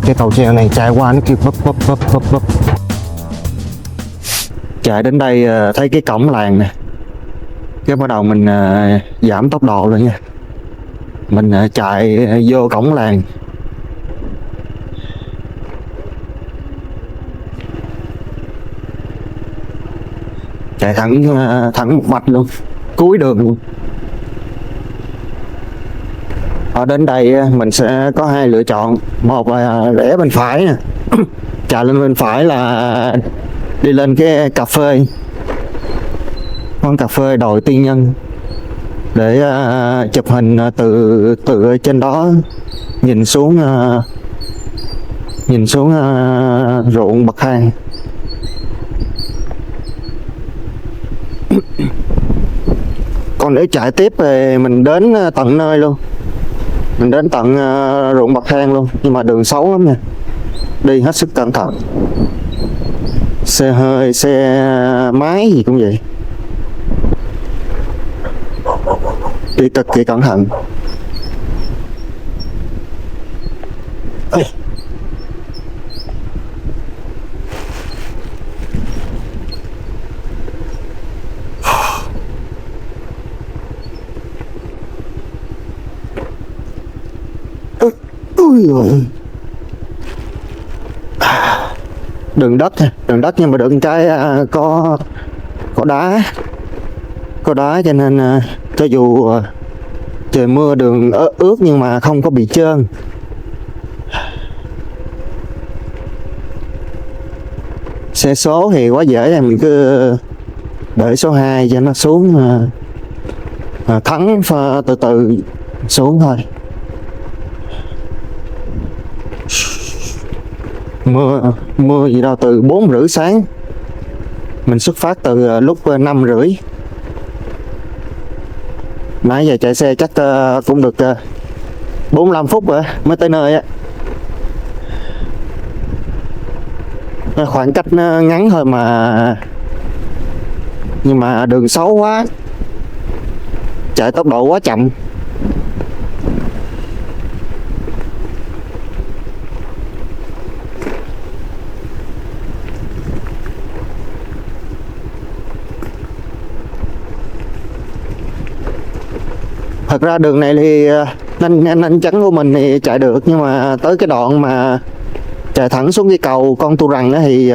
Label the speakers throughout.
Speaker 1: Cái cầu treo này chạy qua nó kêu bấp bấp bấp bấp bấp. Chạy đến đây thấy cái cổng làng nè, cái bắt đầu mình giảm tốc độ rồi nha. Mình chạy vô cổng làng. Chạy thẳng một mạch luôn, cuối đường luôn. Ở đến đây mình sẽ có hai lựa chọn. Một là rẽ bên phải nè, chạy lên bên phải là đi lên cái cà phê, quán cà phê Đồi Tiên Nhân, để chụp hình từ trên đó nhìn xuống ruộng bậc thang. Còn để chạy tiếp thì mình đến tận nơi luôn, mình đến tận ruộng bậc thang luôn, nhưng mà đường xấu lắm nha, đi hết sức cẩn thận. Xe hơi, xe máy gì cũng vậy, đi cực kỳ cẩn thận. Đường đất nhưng mà đường cái có đá cho nên cho dù trời mưa đường ướt nhưng mà không có bị trơn. Xe số thì quá dễ, là mình cứ để số 2 cho nó xuống, thắng từ từ xuống thôi. Mưa gì đâu, từ 4:30 sáng. Mình xuất phát từ lúc 5:30. Nãy giờ chạy xe chắc cũng được 45 phút rồi mới tới nơi á. Khoảng cách nó ngắn thôi mà, nhưng mà đường xấu quá, chạy tốc độ quá chậm. Thật ra đường này thì nhanh chắn của mình thì chạy được, nhưng mà tới cái đoạn mà chạy thẳng xuống cái cầu Con Tu Rằng thì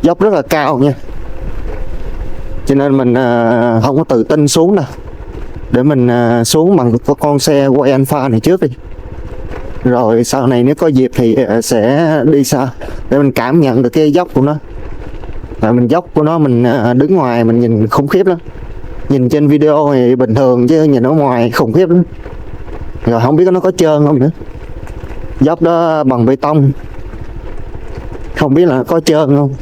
Speaker 1: dốc rất là cao nha, cho nên mình không có tự tin xuống đâu. Để mình xuống bằng con xe quay Alpha này trước đi, rồi sau này nếu có dịp thì sẽ đi xa để mình cảm nhận được cái dốc của nó. Tại mình dốc của nó mình đứng ngoài mình nhìn khủng khiếp lắm, nhìn trên video thì bình thường chứ nhìn ở ngoài khủng khiếp lắm. Rồi không biết nó có trơn không nữa. Dốc đó bằng bê tông, không biết là có trơn không.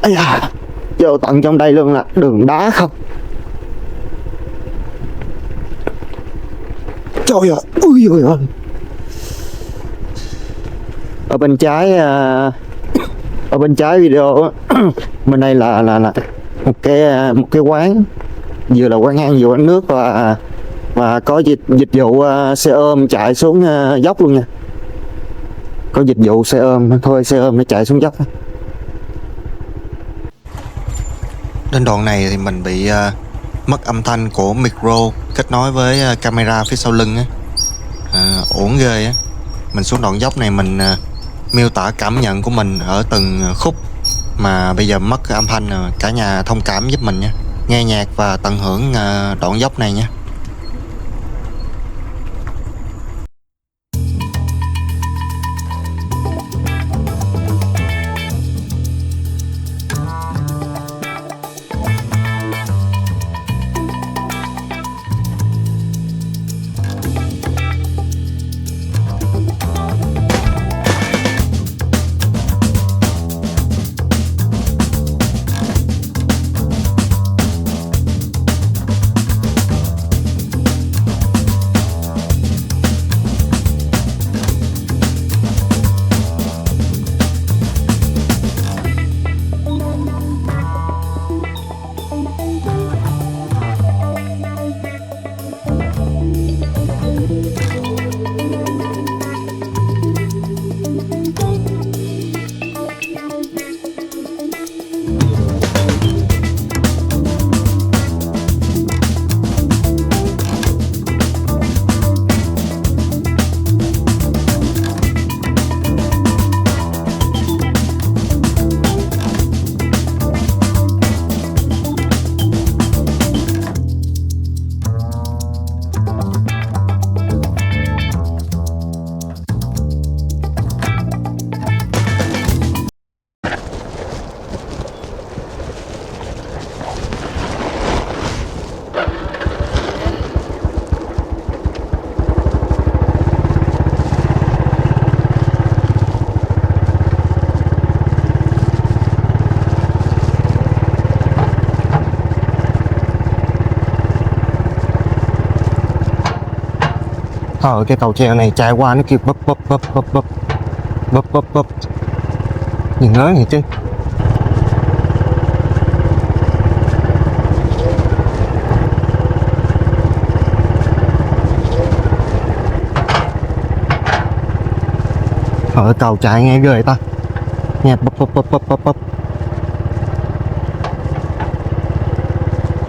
Speaker 1: Ây da, vô tận trong đây luôn là đường đá không. Trời ơi, ui ôi ơi. Ở bên trái video bên đây là một cái quán, vừa là quán ăn vừa quán nước, và có dịch vụ xe ôm chạy xuống dốc luôn nha. Có dịch vụ xe ôm, thuê xe ôm để chạy xuống dốc. Đến đoạn này thì mình bị mất âm thanh của micro kết nối với camera phía sau lưng á, uổng ghê á. Mình xuống đoạn dốc này mình miêu tả cảm nhận của mình ở từng khúc mà bây giờ mất âm thanh, cả nhà thông cảm giúp mình nha, nghe nhạc và tận hưởng đoạn dốc này nha. Cái cầu treo này chạy qua nó kêu bấp bấp bấp bấp bấp bấp bấp bấp, nhìn ngớ vậy chứ. Cầu chạy nghe ghê ta, nghe bấp bấp bấp bấp bấp bấp.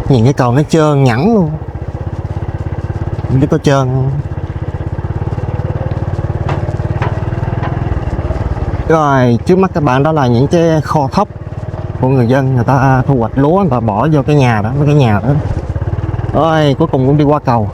Speaker 1: Nhìn cái cầu nó trơn nhẵn luôn, không biết có trơn không. Rồi trước mắt các bạn đó là những cái kho thóc của người dân, người ta thu hoạch lúa và bỏ vô cái nhà đó, mấy cái nhà đó. Rồi cuối cùng cũng đi qua cầu.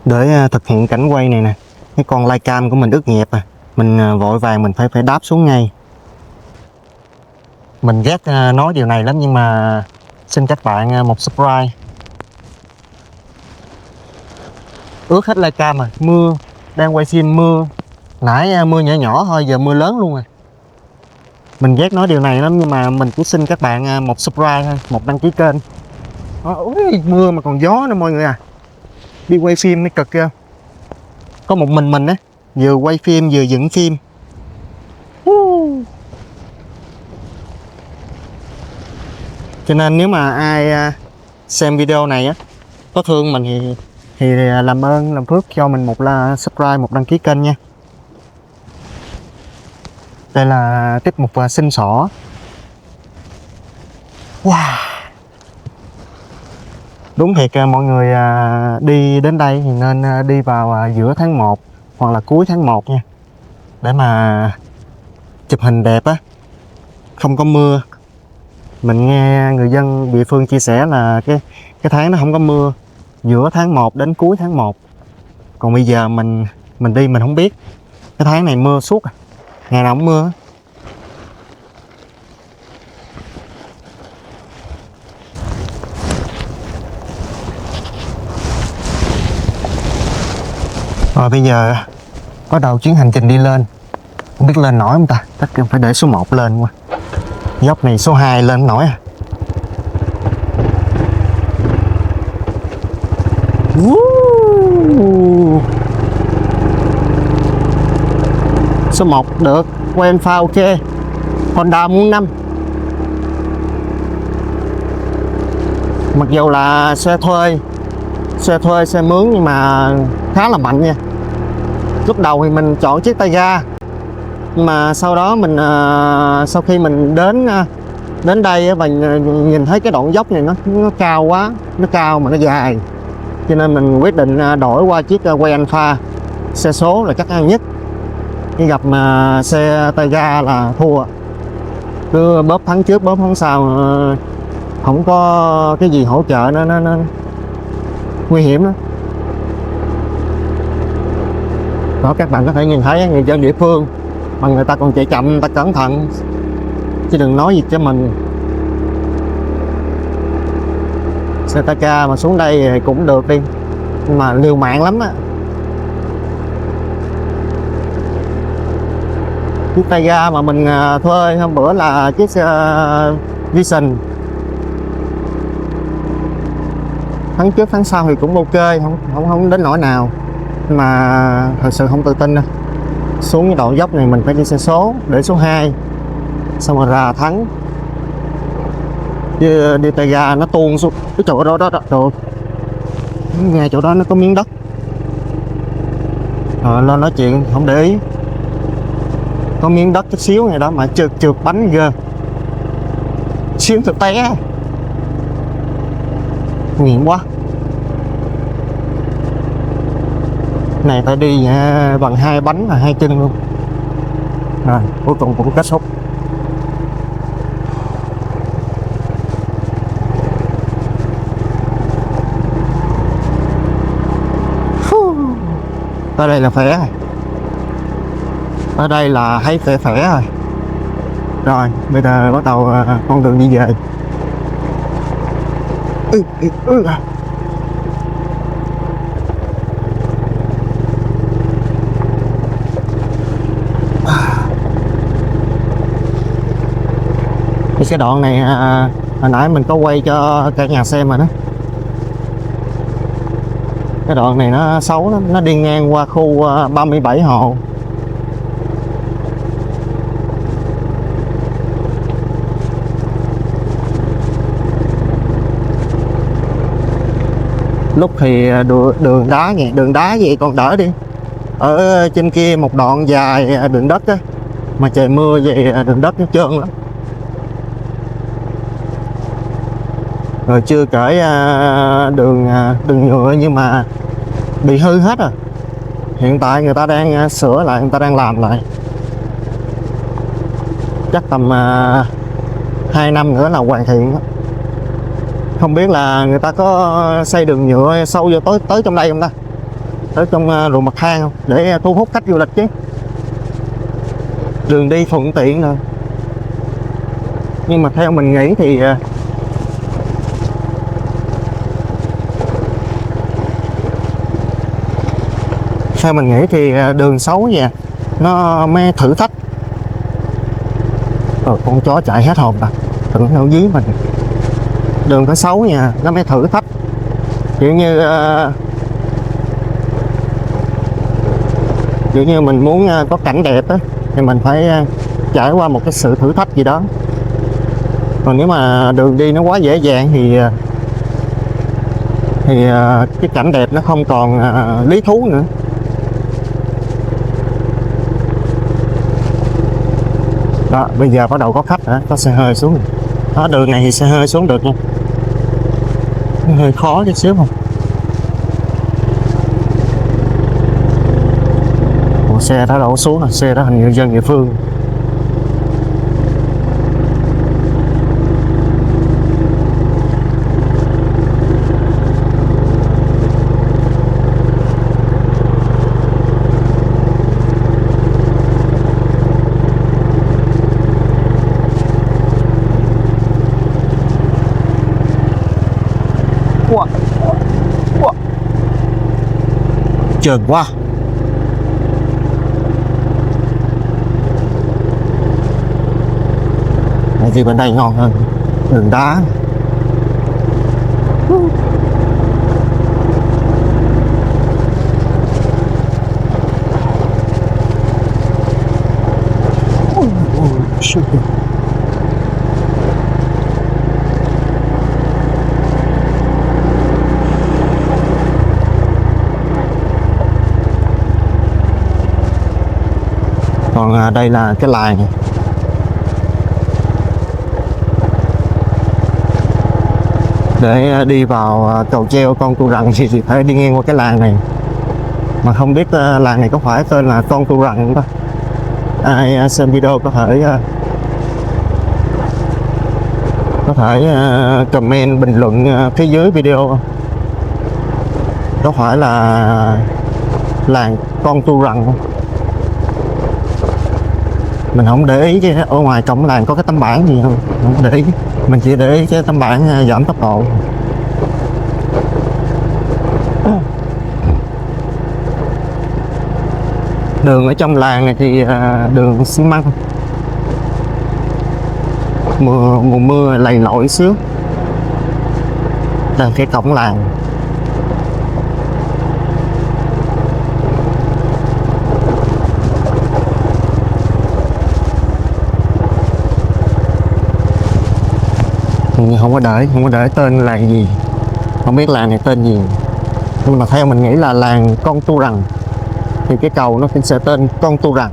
Speaker 1: Để thực hiện cảnh quay này nè, cái con Lycam của mình ướt nhẹp mình vội vàng mình phải đáp xuống ngay. Mình ghét nói điều này lắm nhưng mà xin các bạn một subscribe. Ướt hết Lycam rồi, mưa, đang quay phim mưa, nãy mưa nhỏ nhỏ thôi giờ mưa lớn luôn rồi. Mình ghét nói điều này lắm nhưng mà mình cũng xin các bạn một subscribe thôi, một đăng ký kênh. Ui, mưa mà còn gió nữa mọi người à. Đi quay phim mới cực kia. Có một mình á, vừa quay phim vừa dựng phim. Cho nên nếu mà ai xem video này á có thương mình thì làm ơn làm phước cho mình một subscribe, một đăng ký kênh nha. Đây là tiết mục xin xỏ. Wow. Đúng thiệt mọi người đi đến đây thì nên đi vào giữa tháng 1 hoặc là cuối tháng 1 nha, để mà chụp hình đẹp á, không có mưa. Mình nghe người dân địa phương chia sẻ là cái tháng nó không có mưa, giữa tháng 1 đến cuối tháng 1. Còn bây giờ mình đi mình không biết, cái tháng này mưa suốt, ngày nào cũng mưa. Rồi bây giờ bắt đầu chuyến hành trình đi lên. Không biết lên nổi không ta, chắc phải để số 1 lên quá. Dốc này số 2 lên nổi à. Số 1 được, quen pha ok. Honda muốn 5. Mặc dù là xe thuê, xe mướn nhưng mà khá là mạnh nha. Lúc đầu thì mình chọn chiếc tay ga, nhưng mà sau đó mình sau khi mình đến đây và nhìn thấy cái đoạn dốc này nó cao quá, nó cao mà nó dài, cho nên mình quyết định đổi qua chiếc quay Alpha. Xe số là chắc ăn nhất, khi gặp mà xe tay ga là thua, cứ bóp thắng trước bóp thắng sau, không có cái gì hỗ trợ nó nguy hiểm đó. Đó, các bạn có thể nhìn thấy người dân địa phương mà người ta còn chạy chậm, người ta cẩn thận, chứ đừng nói gì cho mình. Setaka mà xuống đây thì cũng được đi, nhưng mà liều mạng lắm á. Chiếc tay ga mà mình thuê hôm bữa là chiếc Vision. Tháng trước tháng sau thì cũng ok, không đến nỗi nào, mà thật sự không tự tin đâu. Xuống cái đoạn dốc này mình phải đi xe số để số 2 xong rồi ra thắng, chứ đi tay ga nó tuôn xuống cái chỗ đó rồi ngay chỗ đó nó có miếng đất rồi lo nói chuyện không để ý, có miếng đất chút xíu này đó mà trượt bánh ghê, xíu thực té nghiện quá. Này phải đi bằng 2 bánh và 2 chân luôn. Rồi cuối cùng cũng kết thúc. Ở đây là khỏe rồi, ở đây là thấy khỏe rồi. Rồi bây giờ bắt đầu con đường đi về. Cái đoạn này hồi nãy mình có quay cho cả nhà xem rồi đó. Cái đoạn này nó xấu lắm, nó đi ngang qua khu 37 hộ. Lúc thì đường đá vậy, đường đá vậy còn đỡ đi. Ở trên kia một đoạn dài đường đất á, mà trời mưa vậy đường đất nó trơn lắm. Rồi chưa kể đường nhựa nhưng mà bị hư hết rồi. Hiện tại người ta đang sửa lại, người ta đang làm lại. Chắc tầm 2 năm nữa là hoàn thiện đó. Không biết là người ta có xây đường nhựa sâu vô tới trong đây không ta, tới trong ruộng bậc thang không, để thu hút khách du lịch chứ. Đường đi thuận tiện rồi, nhưng mà theo mình nghĩ thì đường xấu vậy nó mới thử thách. Con chó chạy hết hồn ta, tưởng nó dí mình. Đường có xấu nha, nó mới thử thách. Kiểu như mình muốn có cảnh đẹp á, thì mình phải trải qua một cái sự thử thách gì đó. Còn nếu mà đường đi nó quá dễ dàng thì cái cảnh đẹp nó không còn lý thú nữa. Đó, bây giờ bắt đầu có khách hả, có xe hơi xuống. Đó, đường này thì xe hơi xuống được nha, hơi khó chút xíu không. Ủa, xe đó đâu xuống rồi, xe đó hình như dân địa phương. Trơn quá. Cái gì bên đây ngon hơn, đường đá. Còn đây là cái làng này. Để đi vào cầu treo Con Tu Rằng thì phải đi ngang qua cái làng này. Mà không biết làng này có phải tên là Con Tu Rằng không ta? Ai xem video có thể comment bình luận phía dưới video có phải là làng Con Tu Rằng không? Mình không để ý chứ ở ngoài cổng làng có cái tấm bảng gì không để ý, mình chỉ để ý cái tấm bảng giảm tốc độ. Đường ở trong làng này thì đường xi măng, mùa mưa lầy lội xíu. Đây cái cổng làng. Không có để tên làng gì, không biết làng này tên gì, nhưng mà theo mình nghĩ là làng Con Tu Rằng, thì cái cầu nó sẽ tên Con Tu Rằng.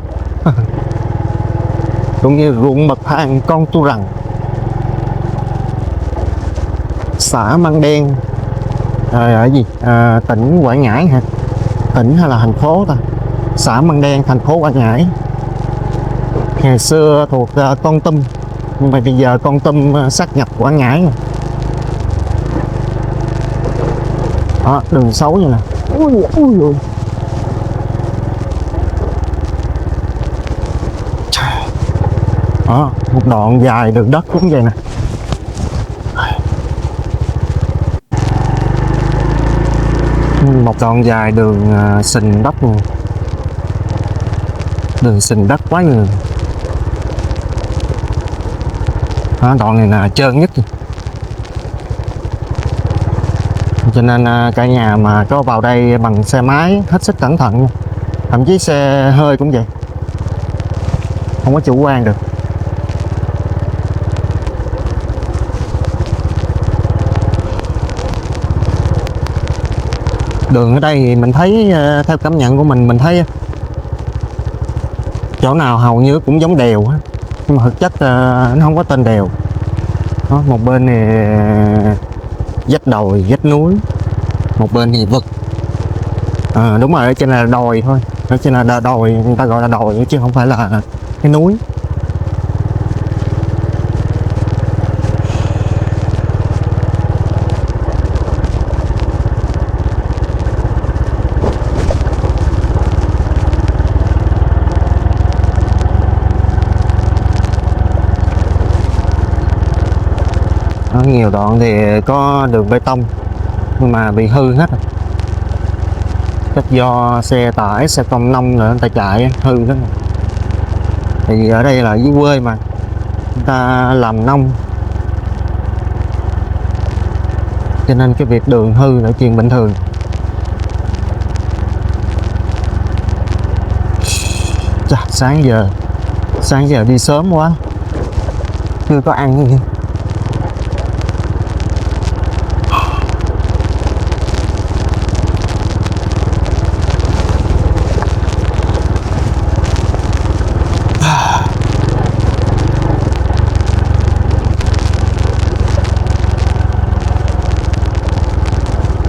Speaker 1: Cũng như ruộng bậc thang Con Tu Rằng, xã Măng Đen, ở gì tỉnh Quảng Ngãi hả, tỉnh hay là thành phố ta? Xã Măng Đen, thành phố Quảng Ngãi. Ngày xưa thuộc Kon Tum, nhưng mà bây giờ Kon Tum sát nhập Quảng Ngãi rồi. Đó, đường xấu như nè. Ui. Đó, một đoạn dài đường đất cũng vậy nè. Một đoạn dài đường sình đất luôn. Đường sình đất quá nhiều. Đó, đoạn này là trơn nhất. Cho nên cả nhà mà có vào đây bằng xe máy hết sức cẩn thận nha. Thậm chí xe hơi cũng vậy, không có chủ quan được. Đường ở đây thì mình thấy, theo cảm nhận của mình thấy chỗ nào hầu như cũng giống đèo á, nhưng mà thực chất nó không có tên đèo. Đó, một bên thì vách đồi vách núi, một bên thì vực. Đúng rồi, ở trên là đồi thôi, ở trên là đồi, người ta gọi là đồi chứ không phải là cái núi. Đó, nhiều đoạn thì có đường bê tông nhưng mà bị hư hết rồi. Chắc do xe tải, xe công nông nữa người ta chạy hư hết. Thì ở đây là dưới quê mà người ta làm nông, cho nên cái việc đường hư là chuyện bình thường. Chà, sáng giờ đi sớm quá, chưa có ăn gì.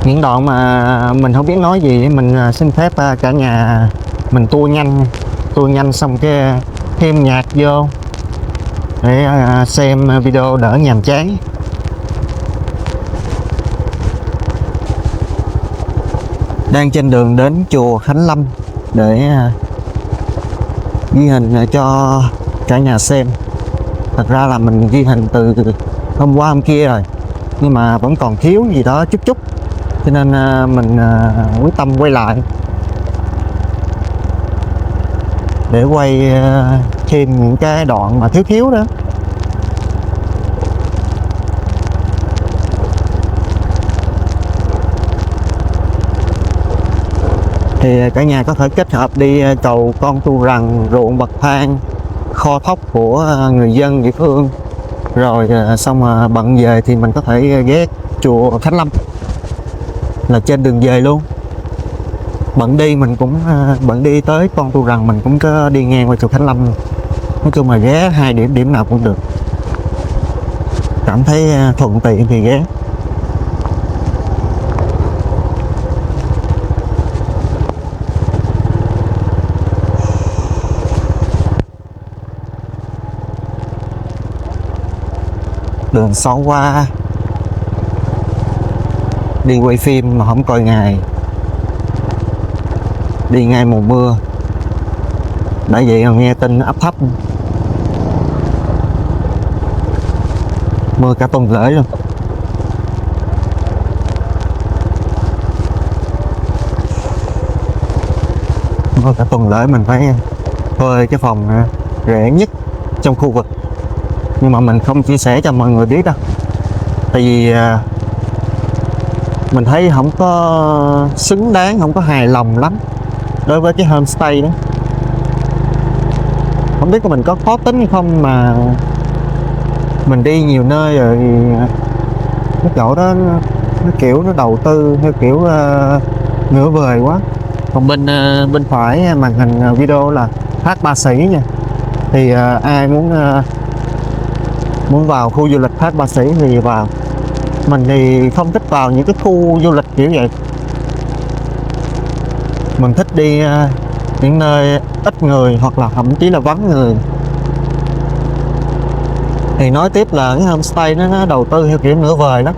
Speaker 1: Những đoạn mà mình không biết nói gì, mình xin phép cả nhà mình tua nhanh xong cái thêm nhạc vô để xem video đỡ nhàm chán. Đang trên đường đến chùa Khánh Lâm để ghi hình cho cả nhà xem. Thật ra là mình ghi hình từ hôm qua hôm kia rồi, nhưng mà vẫn còn thiếu gì đó chút, cho nên mình quyết tâm quay lại để quay thêm những cái đoạn mà thiếu đó. Thì cả nhà có thể kết hợp đi cầu Con Tu Rằng, ruộng bậc thang, kho thóc của người dân địa phương, rồi xong mà bận về thì mình có thể ghé chùa Khánh Lâm là trên đường về luôn. Bận đi mình cũng bận đi tới Con Tu Rằng mình cũng có đi ngang qua chùa Khánh Lâm. Nói chung là ghé hai điểm nào cũng được, cảm thấy thuận tiện thì ghé. Đường xấu quá, đi quay phim mà không coi ngày, đi ngay mùa mưa, đã vậy mà nghe tin áp thấp, mưa cả tuần lễ luôn. Thôi cả tuần lễ mình phải thuê cái phòng rẻ nhất trong khu vực, nhưng mà mình không chia sẻ cho mọi người biết đâu, tại vì mình thấy không có xứng đáng, không có hài lòng lắm đối với cái homestay đó. Không biết mình có khó tính hay không mà mình đi nhiều nơi rồi cái chỗ đó nó kiểu nó đầu tư theo kiểu nửa vời quá. Còn bên phải màn hình video là Thác Ba Sĩ nha, thì ai muốn vào khu du lịch Thác Ba Sĩ thì vào. Mình thì không thích vào những cái khu du lịch kiểu vậy, mình thích đi những nơi ít người hoặc là thậm chí là vắng người. Thì nói tiếp là cái homestay nó đầu tư theo kiểu nửa vời lắm.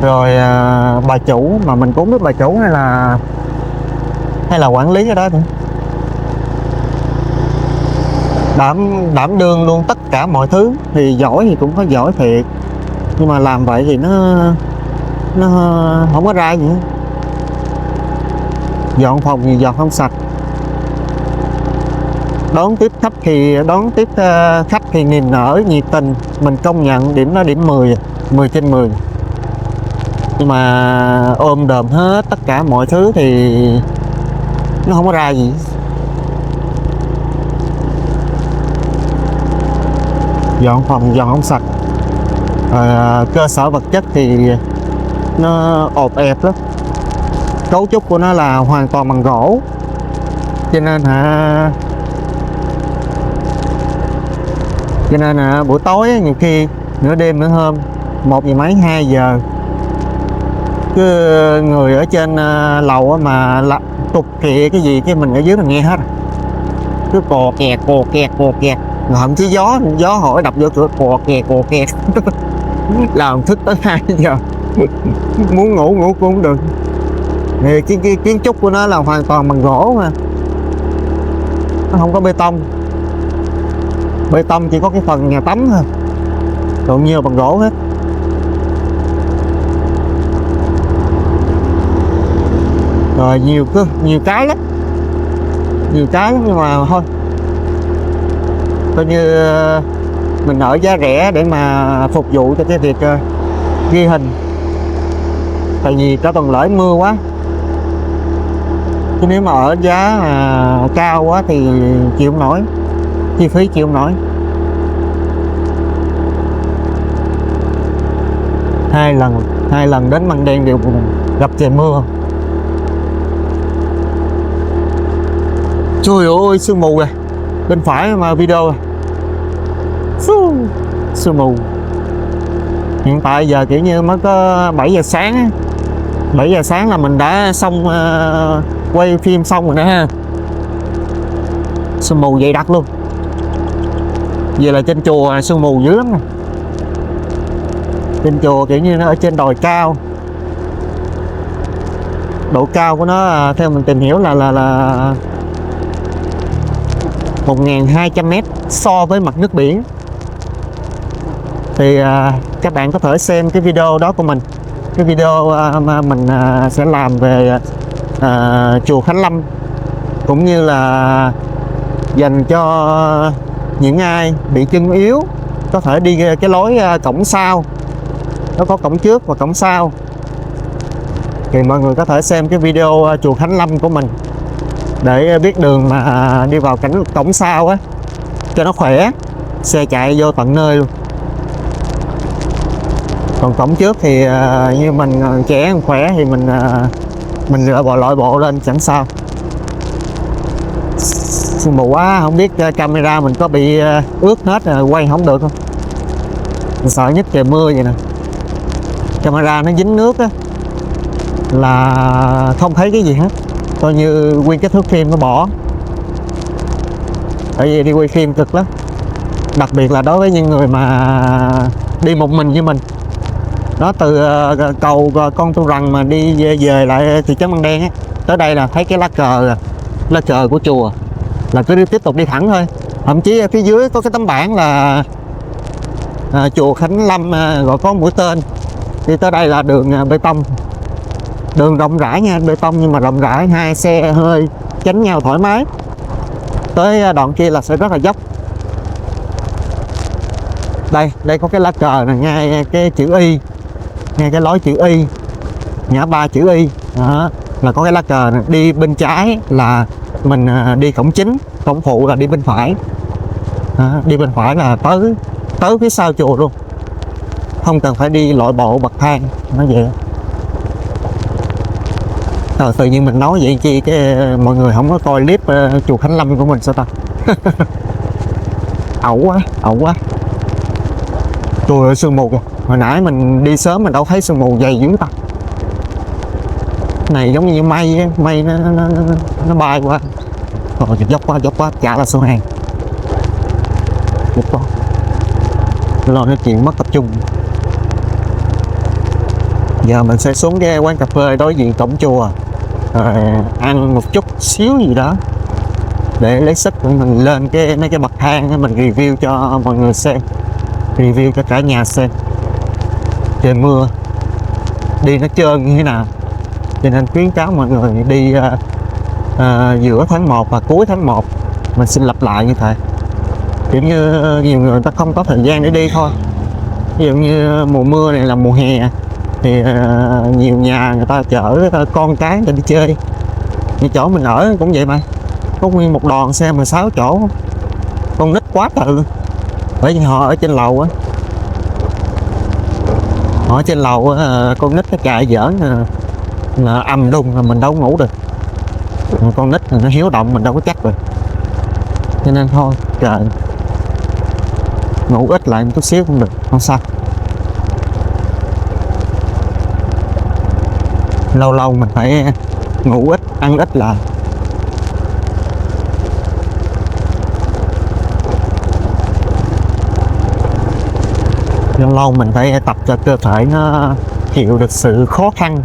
Speaker 1: Rồi bà chủ, mà mình cũng không biết bà chủ hay là quản lý ở đó nữa, đảm đương luôn tất cả mọi thứ. Thì giỏi thì cũng có giỏi thiệt, nhưng mà làm vậy thì nó không có ra gì hết. Dọn phòng thì dọn không sạch, đón tiếp khách thì niềm nở nhiệt tình, mình công nhận điểm đó điểm 10 trên 10. Nhưng mà ôm đồm hết tất cả mọi thứ thì nó không có ra gì. Dọn phòng dọn không sạch, cơ sở vật chất thì nó ộp ẹp lắm. Cấu trúc của nó là hoàn toàn bằng gỗ, cho nên buổi tối nhiều khi nửa đêm nửa hôm 1 giờ mấy 2 giờ cứ người ở trên lầu mà tục kìa cái gì, cái mình ở dưới mình nghe hết, cứ cò kẹt, thậm chí gió hỏi đập vô cửa cò kẹt làm thức tới 2 giờ muốn ngủ cũng không được. Thì cái kiến trúc của nó là hoàn toàn bằng gỗ mà, nó không có bê tông chỉ có cái phần nhà tắm thôi, còn nhiều bằng gỗ hết. Rồi nhiều cái lắm, nhưng mà thôi coi như mình ở giá rẻ để mà phục vụ cho cái việc ghi hình. Tại vì cả tuần lễ mưa quá, chứ nếu mà ở giá cao quá thì chịu không nổi, chi phí chịu không nổi. 2 lần đến Măng Đen đều gặp trời mưa. Trời ơi sương mù kìa, bên phải mà video sương mù. Hiện tại giờ kiểu như mới có 7 giờ sáng á. 7 giờ sáng là mình đã xong quay phim xong rồi đó ha. Sương mù dày đặc luôn. Vậy là trên chùa sương mù dữ lắm nè. Trên chùa kiểu như nó ở trên đồi cao, độ cao của nó theo mình tìm hiểu là 1.200 m so với mặt nước biển. Thì các bạn có thể xem cái video đó của mình, cái video mà mình sẽ làm về chùa Khánh Lâm, cũng như là dành cho những ai bị chân yếu có thể đi cái lối cổng sau. Nó có cổng trước và cổng sau, thì mọi người có thể xem cái video chùa Khánh Lâm của mình để biết đường mà đi vào cổng sau á cho nó khỏe, xe chạy vô tận nơi luôn. Còn cổng trước thì như mình trẻ khỏe thì mình lội bộ lên chẳng sao. Sương mù quá, không biết camera mình có bị ướt hết rồi quay không được không. Mình sợ nhất trời mưa vậy nè, camera nó dính nước á là không thấy cái gì hết, coi như nguyên cái thước phim nó bỏ. Tại vì đi quay phim cực lắm, đặc biệt là đối với những người mà đi một mình như mình. Nó từ cầu Con Tu Rằng mà đi về lại thị trấn Măng Đen á, tới đây là thấy cái lá cờ của chùa là cứ tiếp tục đi thẳng thôi. Thậm chí ở phía dưới có cái tấm bảng là chùa Khánh Lâm, gọi có mũi tên. Đi tới đây là đường bê tông, Đường rộng rãi nha, bê tông nhưng mà rộng rãi, hai xe hơi tránh nhau thoải mái. Tới đoạn kia là sẽ rất là dốc. Đây có cái lá cờ này, ngay cái chữ Y, ngay cái lối chữ Y, ngã ba chữ Y đó, là có cái lá cờ này. Đi bên trái là mình đi cổng chính, cổng phụ là đi bên phải đó, đi bên phải là tới phía sau chùa luôn, không cần phải đi lội bộ bậc thang nó vậy. Rồi tự nhiên mình nói vậy chi cái mọi người không có coi clip chùa Khánh Lâm của mình sao ta. ẩu quá. Trời ơi sương mù kìa, hồi nãy mình đi sớm mình đâu thấy sương mù dày dữ ta. Này giống như mây nó bay qua. Rồi dốc quá chả là số hàng. Dốc quá lo nói chuyện mất tập trung. Giờ mình sẽ xuống cái quán cà phê đối diện cổng chùa, ăn một chút xíu gì đó để lấy sức của mình lên mấy cái bậc thang, mình review cho mọi người xem, review cho cả nhà xem. Trời mưa đi nó trơn như thế nào, cho nên khuyến cáo mọi người đi giữa tháng 1 và cuối tháng 1. Mình xin lặp lại như thế, kiểu như nhiều người ta không có thời gian để đi thôi. Ví dụ như mùa mưa này là mùa hè thì nhiều nhà người ta chở con cái để đi chơi. Như chỗ mình ở cũng vậy mà, có nguyên một đoàn xe 16 chỗ, con nít quá trời luôn. Bởi vì họ ở trên lầu á, con nít nó chạy giỡn là ầm đùng là mình đâu ngủ được. Con nít nó hiếu động mình đâu có chắc được, cho nên thôi trời, ngủ ít lại một chút xíu cũng được, không sao. Lâu lâu mình phải ngủ ít, ăn ít lại. Lâu lâu mình phải tập cho cơ thể nó chịu được sự khó khăn,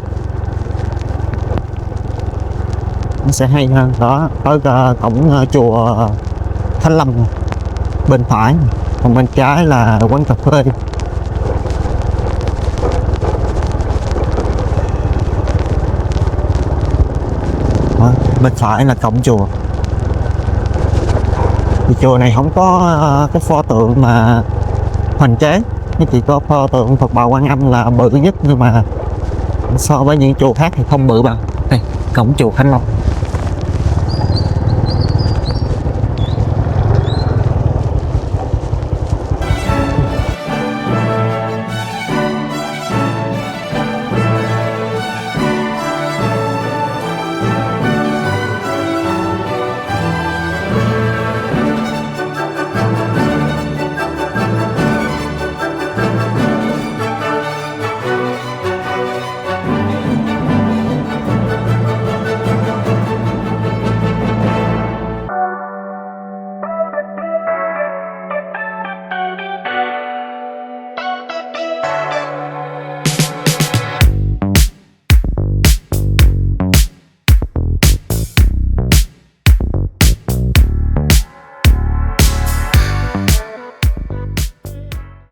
Speaker 1: nó sẽ hay hơn. Đó, tới cổng chùa Thánh Lâm bên phải, còn bên trái là quán cà phê. Đó, bên phải là cổng chùa. Thì chùa này không có cái pho tượng mà hoành tráng, nó chỉ có pho tượng Phật Bà Quan Âm là bự nhất, nhưng mà so với những chùa khác thì không bự bằng. Đây, cổng chùa Khánh Long.